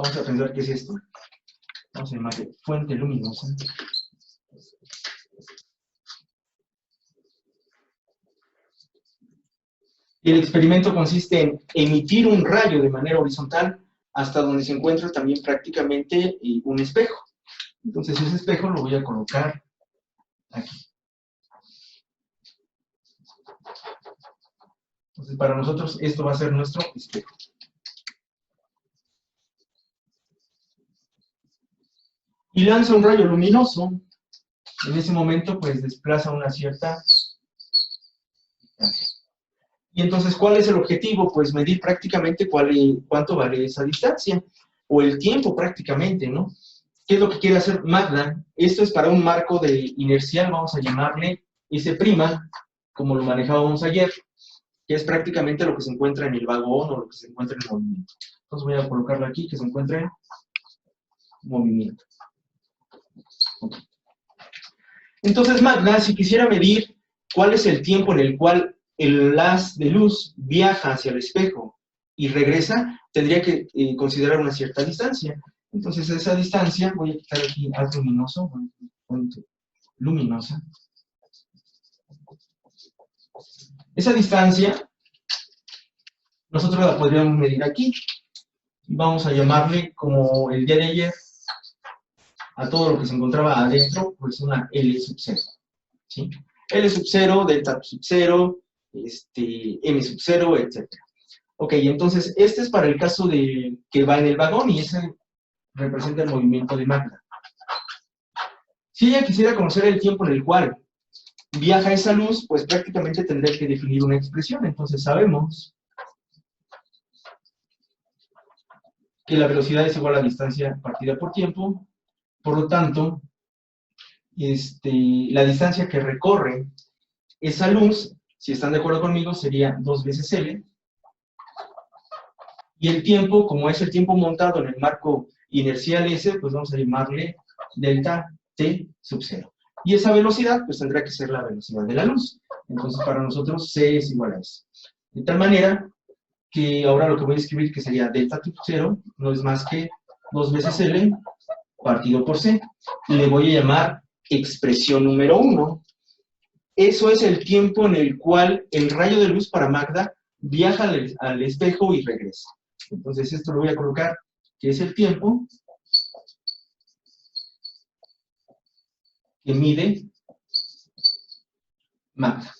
Vamos a pensar qué es esto. Vamos a llamarle fuente luminosa. El experimento consiste en emitir un rayo de manera horizontal hasta donde se encuentra también prácticamente un espejo. Entonces ese espejo lo voy a colocar aquí. Entonces para nosotros esto va a ser nuestro espejo. Y lanza un rayo luminoso. En ese momento pues desplaza una cierta distancia. Y entonces, ¿cuál es el objetivo? Pues medir prácticamente cuánto vale esa distancia, o el tiempo prácticamente, ¿no? ¿Qué es lo que quiere hacer Magda? Esto es para un marco de inercial, vamos a llamarle S', como lo manejábamos ayer, que es prácticamente lo que se encuentra en el vagón o lo que se encuentra en el movimiento. Entonces voy a colocarlo aquí, que se encuentra en movimiento. Okay. Entonces, Magda, si quisiera medir cuál es el tiempo en el cual el haz de luz viaja hacia el espejo y regresa, tendría que considerar una cierta distancia. Entonces, esa distancia, voy a quitar aquí haz luminoso, fuente luminosa. Esa distancia, nosotros la podríamos medir aquí. Vamos a llamarle, como el día de ayer, a todo lo que se encontraba adentro, pues una L⁵, ¿sí? L⁵, delta sub 0, M sub 0, etc. Ok, entonces este es para el caso de que va en el vagón y ese representa el movimiento de Magda. Si ella quisiera conocer el tiempo en el cual viaja esa luz, pues prácticamente tendría que definir una expresión. Entonces sabemos que la velocidad es igual a la distancia partida por tiempo, por lo tanto, la distancia que recorre esa luz, si están de acuerdo conmigo, sería 2 veces L. Y el tiempo, como es el tiempo montado en el marco inercial S, pues vamos a llamarle delta T sub 0. Y esa velocidad, pues tendrá que ser la velocidad de la luz. Entonces, para nosotros, C es igual a S. De tal manera que ahora lo que voy a escribir, que sería delta T sub 0, no es más que 2 veces L partido por C. Le voy a llamar expresión número 1. Eso es el tiempo en el cual el rayo de luz para Magda viaja al espejo y regresa. Entonces esto lo voy a colocar, que es el tiempo que mide Magda.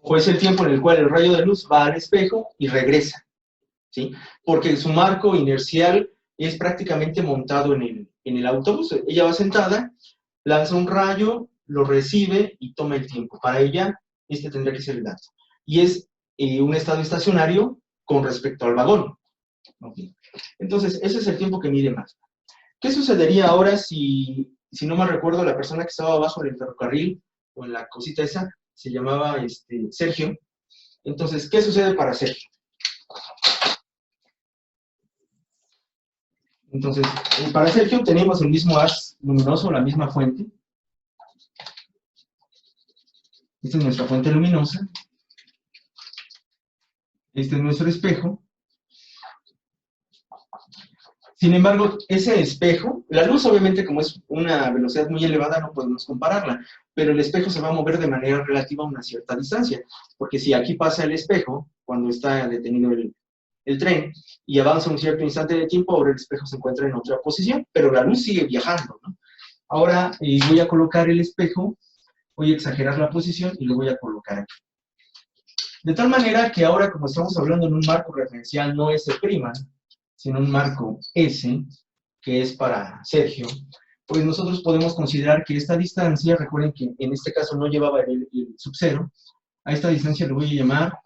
O es el tiempo en el cual el rayo de luz va al espejo y regresa, ¿sí? Porque su marco inercial es prácticamente montado en el autobús. Ella va sentada, lanza un rayo, lo recibe y toma el tiempo. Para ella, tendría que ser el dato. Y es un estado estacionario con respecto al vagón. Okay. Entonces, ese es el tiempo que mide Magda. ¿Qué sucedería ahora si no me recuerdo, la persona que estaba abajo del ferrocarril, o en la cosita esa, se llamaba Sergio? Entonces, ¿qué sucede para Sergio? Entonces, para Sergio tenemos el mismo haz luminoso, la misma fuente. Esta es nuestra fuente luminosa. Este es nuestro espejo. Sin embargo, ese espejo, la luz obviamente como es una velocidad muy elevada no podemos compararla, pero el espejo se va a mover de manera relativa a una cierta distancia, porque si aquí pasa el espejo, cuando está detenido el tren, y avanza un cierto instante de tiempo, ahora el espejo se encuentra en otra posición, pero la luz sigue viajando, ¿no? Ahora voy a colocar el espejo, voy a exagerar la posición y lo voy a colocar aquí. De tal manera que ahora, como estamos hablando en un marco referencial no S', sino un marco S, que es para Sergio, pues nosotros podemos considerar que esta distancia, recuerden que en este caso no llevaba el sub 0, a esta distancia le voy a llamar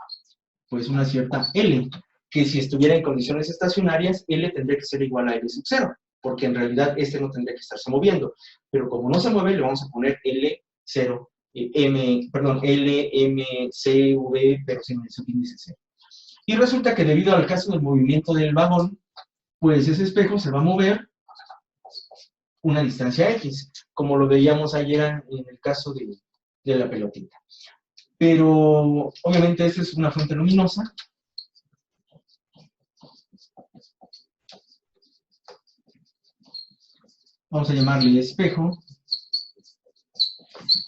pues una cierta L, que si estuviera en condiciones estacionarias, L tendría que ser igual a L sub 0, porque en realidad no tendría que estarse moviendo, pero como no se mueve, le vamos a poner L0, L, M, C, V, pero sin el subíndice 0. Y resulta que debido al caso del movimiento del vagón, pues ese espejo se va a mover una distancia X, como lo veíamos ayer en el caso de la pelotita. Pero, obviamente, esta es una fuente luminosa. vamos a llamarle espejo,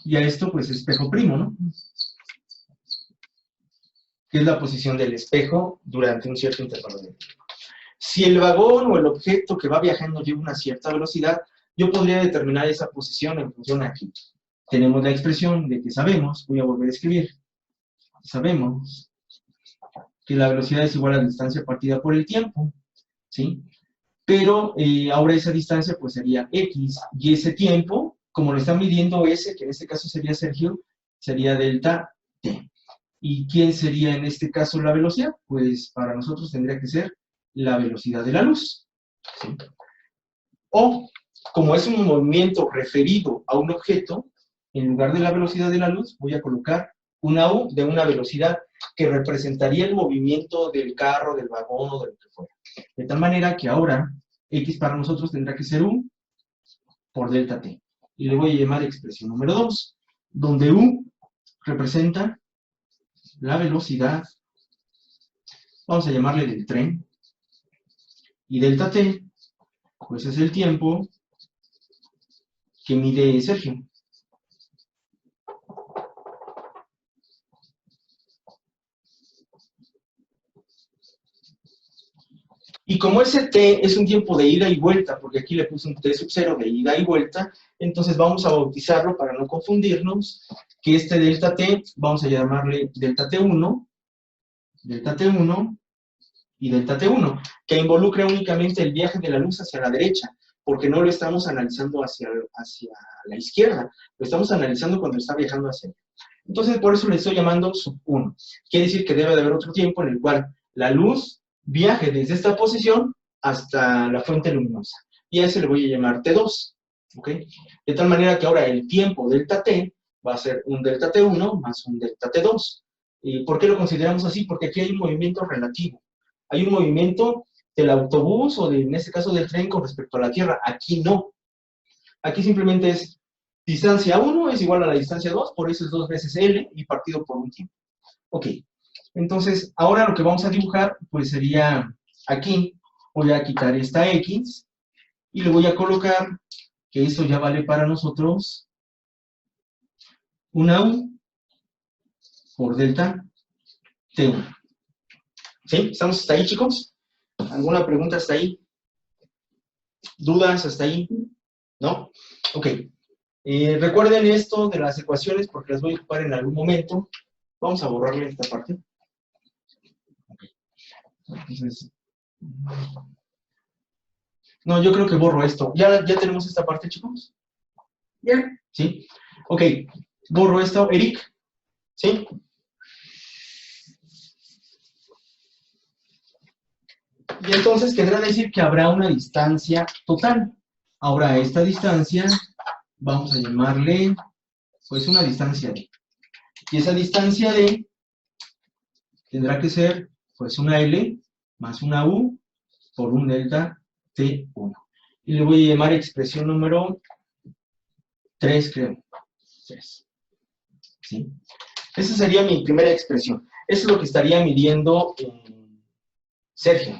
y a esto pues espejo primo, ¿no? Que es la posición del espejo durante un cierto intervalo de tiempo. Si el vagón o el objeto que va viajando lleva una cierta velocidad, yo podría determinar esa posición en función a aquí. Tenemos la expresión de que sabemos, voy a volver a escribir, sabemos que la velocidad es igual a la distancia partida por el tiempo, ¿sí? Pero ahora esa distancia pues sería x, y ese tiempo, como lo está midiendo S, que en este caso sería Sergio, sería delta t. ¿Y quién sería en este caso la velocidad? Pues para nosotros tendría que ser la velocidad de la luz, ¿sí? O, como es un movimiento referido a un objeto, en lugar de la velocidad de la luz, voy a colocar una U de una velocidad que representaría el movimiento del carro, del vagón o de lo que fuera. De tal manera que ahora X para nosotros tendrá que ser U por delta T. Y le voy a llamar expresión número 2, donde U representa la velocidad, vamos a llamarle del tren, y delta T, pues es el tiempo que mide Sergio. Y como ese t es un tiempo de ida y vuelta, porque aquí le puse un t sub 0 de ida y vuelta, entonces vamos a bautizarlo para no confundirnos, que este delta t, vamos a llamarle delta t1 y delta t1, que involucra únicamente el viaje de la luz hacia la derecha, porque no lo estamos analizando hacia la izquierda, lo estamos analizando cuando está viajando hacia allá. Entonces, por eso le estoy llamando sub 1. Quiere decir que debe de haber otro tiempo en el cual la luz viaje desde esta posición hasta la fuente luminosa. Y a ese le voy a llamar T2. ¿Ok? De tal manera que ahora el tiempo delta T va a ser un delta T1 más un delta T2. ¿Y por qué lo consideramos así? Porque aquí hay un movimiento relativo. Hay un movimiento del autobús o en este caso del tren con respecto a la Tierra. Aquí no. Aquí simplemente es distancia 1 es igual a la distancia 2, por eso es 2 veces L y partido por un tiempo. Ok. Entonces, ahora lo que vamos a dibujar, pues sería aquí, voy a quitar esta X y le voy a colocar, que eso ya vale para nosotros, una U por delta T1. ¿Sí? ¿Estamos hasta ahí, chicos? ¿Alguna pregunta hasta ahí? ¿Dudas hasta ahí? ¿No? Ok. Recuerden esto de las ecuaciones porque las voy a ocupar en algún momento. Vamos a borrarle esta parte. Entonces, no, yo creo que borro esto. ¿Ya tenemos esta parte, chicos? ¿Ya? ¿Sí? Ok, borro esto. Eric, ¿sí? Y entonces querrá decir que habrá una distancia total. Ahora, a esta distancia vamos a llamarle, pues, una distancia D. Y esa distancia D tendrá que ser, pues, una L más una U por un delta T1. Y le voy a llamar expresión número 3, creo. 3. ¿Sí? Esa sería mi primera expresión. Eso es lo que estaría midiendo Sergio.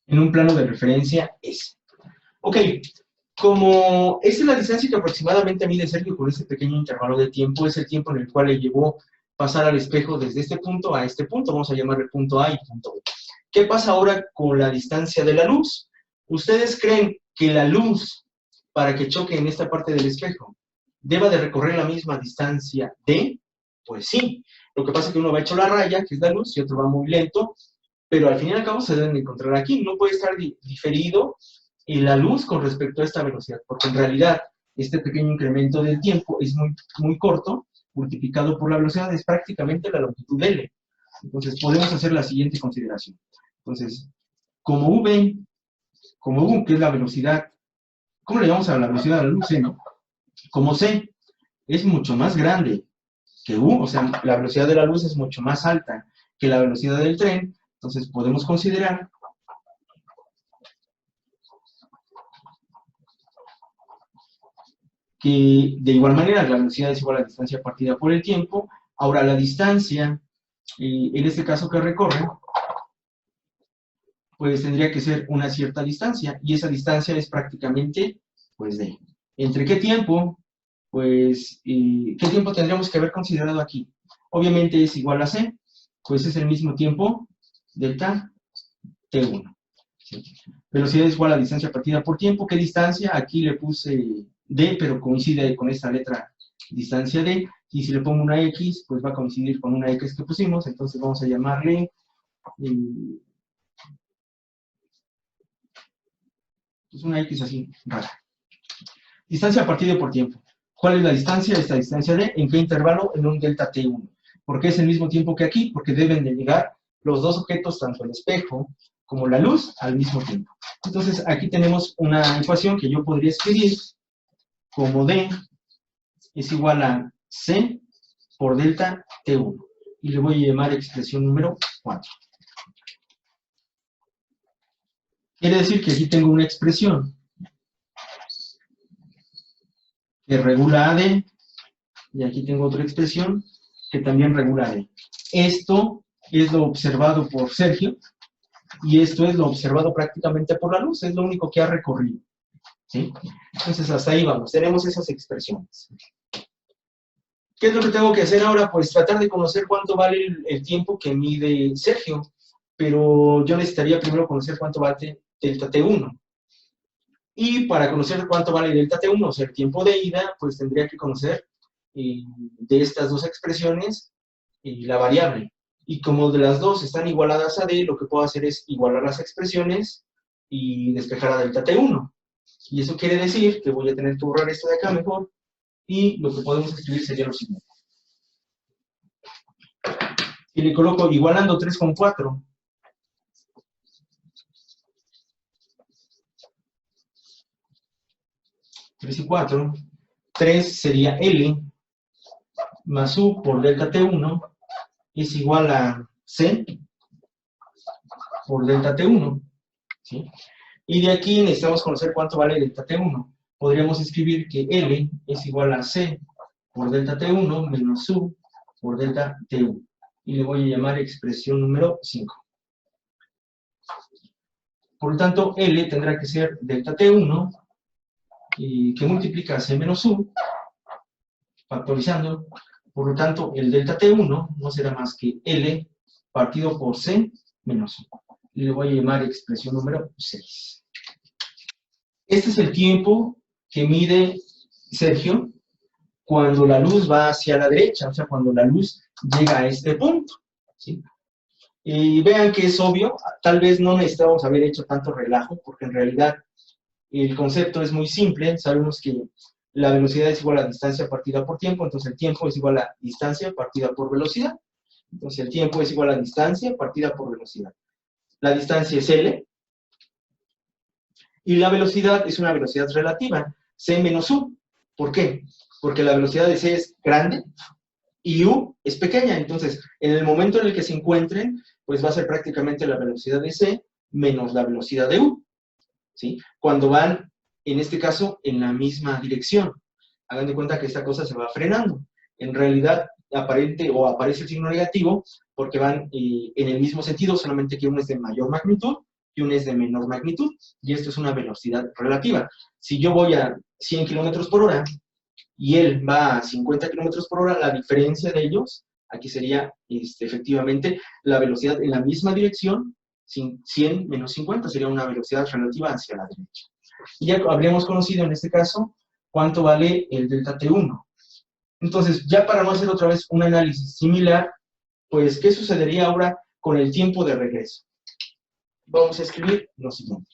En un plano de referencia S. Ok, como esa es la distancia que aproximadamente mide Sergio con ese pequeño intervalo de tiempo, es el tiempo en el cual le llevó pasar al espejo desde este punto a este punto, vamos a llamarle punto A y punto B. ¿Qué pasa ahora con la distancia de la luz? ¿Ustedes creen que la luz, para que choque en esta parte del espejo, deba de recorrer la misma distancia D? Pues sí. Lo que pasa es que uno va hecho la raya, que es la luz, y otro va muy lento, pero al fin y al cabo se deben encontrar aquí. No puede estar diferido la luz con respecto a esta velocidad, porque en realidad este pequeño incremento del tiempo es muy, muy corto, multiplicado por la velocidad es prácticamente la longitud de L. Entonces podemos hacer la siguiente consideración. Entonces, como V, que es la velocidad, ¿cómo le llamamos a la velocidad de la luz? C, ¿no? Como C es mucho más grande que U, o sea, la velocidad de la luz es mucho más alta que la velocidad del tren, entonces podemos considerar que de igual manera la velocidad es igual a la distancia partida por el tiempo. Ahora la distancia, en este caso que recorre, pues tendría que ser una cierta distancia, y esa distancia es prácticamente, pues, D. ¿Entre qué tiempo? Pues, ¿qué tiempo tendríamos que haber considerado aquí? Obviamente es igual a C, pues es el mismo tiempo, delta T1. ¿Sí? Velocidad es igual a distancia partida por tiempo. ¿Qué distancia? Aquí le puse D, pero coincide con esta letra distancia D, y si le pongo una X, pues va a coincidir con una X que pusimos, entonces vamos a llamarle pues una X así, rara. Distancia partida por tiempo. ¿Cuál es la distancia? Esta distancia D, ¿en qué intervalo? En un delta T1. ¿Por qué es el mismo tiempo que aquí? Porque deben de llegar los dos objetos, tanto el espejo como la luz, al mismo tiempo. Entonces, aquí tenemos una ecuación que yo podría escribir como D es igual a C por delta T1. Y le voy a llamar expresión número 4. Quiere decir que aquí tengo una expresión que regula a D, y aquí tengo otra expresión que también regula a D. Esto es lo observado por Sergio, y esto es lo observado prácticamente por la luz, es lo único que ha recorrido. ¿Sí? Entonces, hasta ahí vamos, tenemos esas expresiones. ¿Qué es lo que tengo que hacer ahora? Pues tratar de conocer cuánto vale el tiempo que mide Sergio, pero yo necesitaría primero conocer cuánto vale delta T1. Y para conocer cuánto vale delta T1, o sea, el tiempo de ida, pues tendría que conocer de estas dos expresiones la variable. Y como de las dos están igualadas a D, lo que puedo hacer es igualar las expresiones y despejar a delta T1. Y eso quiere decir que voy a tener que borrar esto de acá mejor, y lo que podemos escribir sería lo siguiente. Y le coloco igualando 3 con 4. Tres y 4. 3 sería L más U por delta T1 es igual a C por delta T1. ¿Sí? Y de aquí necesitamos conocer cuánto vale delta T1. Podríamos escribir que L es igual a C por delta T1 menos U por delta T1. Y le voy a llamar expresión número 5. Por lo tanto, L tendrá que ser delta T1, que multiplica C menos U, factorizando. Por lo tanto, el delta T1 no será más que L partido por C menos U. Y le voy a llamar expresión número 6. Este es el tiempo que mide Sergio cuando la luz va hacia la derecha, o sea, cuando la luz llega a este punto. ¿Sí? Y vean que es obvio, tal vez no necesitamos haber hecho tanto relajo, porque en realidad el concepto es muy simple. Sabemos que la velocidad es igual a distancia partida por tiempo, entonces el tiempo es igual a distancia partida por velocidad. Entonces el tiempo es igual a distancia partida por velocidad. La distancia es L, y la velocidad es una velocidad relativa, C menos U. ¿Por qué? Porque la velocidad de C es grande y U es pequeña. Entonces, en el momento en el que se encuentren, pues va a ser prácticamente la velocidad de C menos la velocidad de U. ¿Sí? Cuando van, en este caso, en la misma dirección. Hagan de cuenta que esta cosa se va frenando. En realidad, aparece el signo negativo porque van en el mismo sentido, solamente que uno es de mayor magnitud y uno es de menor magnitud, y esto es una velocidad relativa. Si yo voy a 100 km por hora y él va a 50 km por hora, la diferencia de ellos, aquí sería efectivamente la velocidad en la misma dirección. 100 menos 50 sería una velocidad relativa hacia la derecha. Y ya habríamos conocido en este caso cuánto vale el delta T1. Entonces, ya para no hacer otra vez un análisis similar, pues, ¿qué sucedería ahora con el tiempo de regreso? Vamos a escribir lo siguiente.